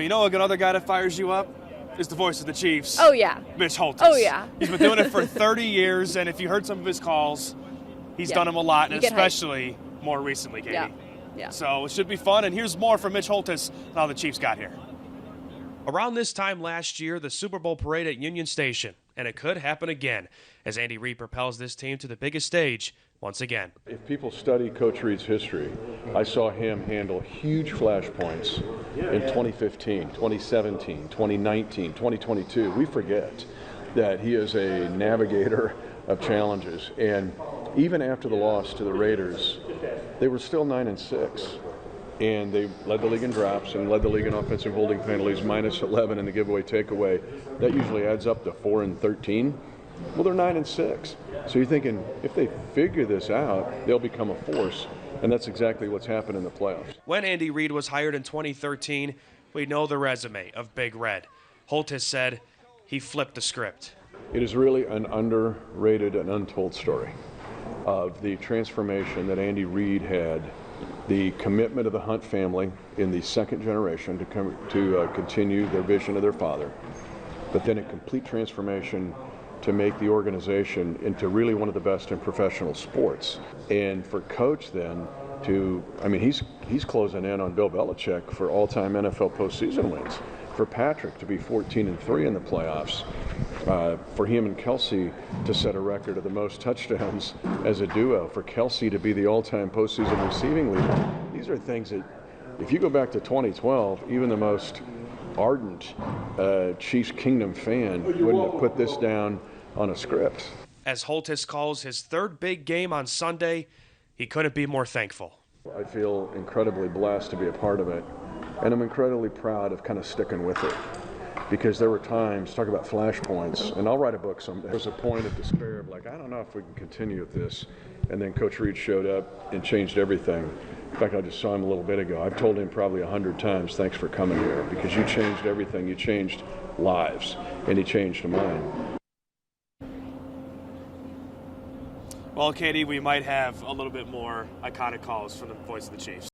You know, another guy that fires you up is the voice of the Chiefs. Oh, yeah. Mitch Holthus. Oh, yeah. He's been doing it for 30 years, and if you heard some of his calls, he's done them a lot, and especially more recently, Katie. Yeah. So it should be fun, and here's more from Mitch Holthus on how the Chiefs got here. Around this time last year, the Super Bowl parade at Union Station, and it could happen again as Andy Reid propels this team to the biggest stage once again. If people study Coach Reid's history, I saw him handle huge flashpoints in 2015, 2017, 2019, 2022. We forget that he is a navigator of challenges, and even after the loss to the Raiders, they were still 9-6. And they led the league in drops and led the league in offensive holding penalties, minus 11 in the giveaway takeaway. That usually adds up to 4-13. Well, they're 9-6. So you're thinking if they figure this out, they'll become a force. And that's exactly what's happened in the playoffs. When Andy Reid was hired in 2013, we know the resume of Big Red. Holthus said he flipped the script. It is really an underrated and untold story of the transformation that Andy Reid had, the commitment of the Hunt family in the second generation to continue their vision of their father, but then a complete transformation to make the organization into really one of the best in professional sports. And for Coach then he's closing in on Bill Belichick for all-time NFL postseason wins. For Patrick to be 14-3 in the playoffs, for him and Kelsey to set a record of the most touchdowns as a duo, for Kelsey to be the all-time postseason receiving leader. These are things that, if you go back to 2012, even the most ardent Chiefs Kingdom fan wouldn't have put this down on a script. As Holthus calls his third big game on Sunday, he couldn't be more thankful. I feel incredibly blessed to be a part of it, and I'm incredibly proud of kind of sticking with it, because there were times, talk about flashpoints, and I'll write a book someday. There was a point of despair of like, I don't know if we can continue with this, and then Coach Reid showed up and changed everything. In fact, I just saw him a little bit ago. I've told him probably 100 times, thanks for coming here, because you changed everything. You changed lives, and he changed mine. Well, Katie, we might have a little bit more iconic calls from the voice of the Chiefs.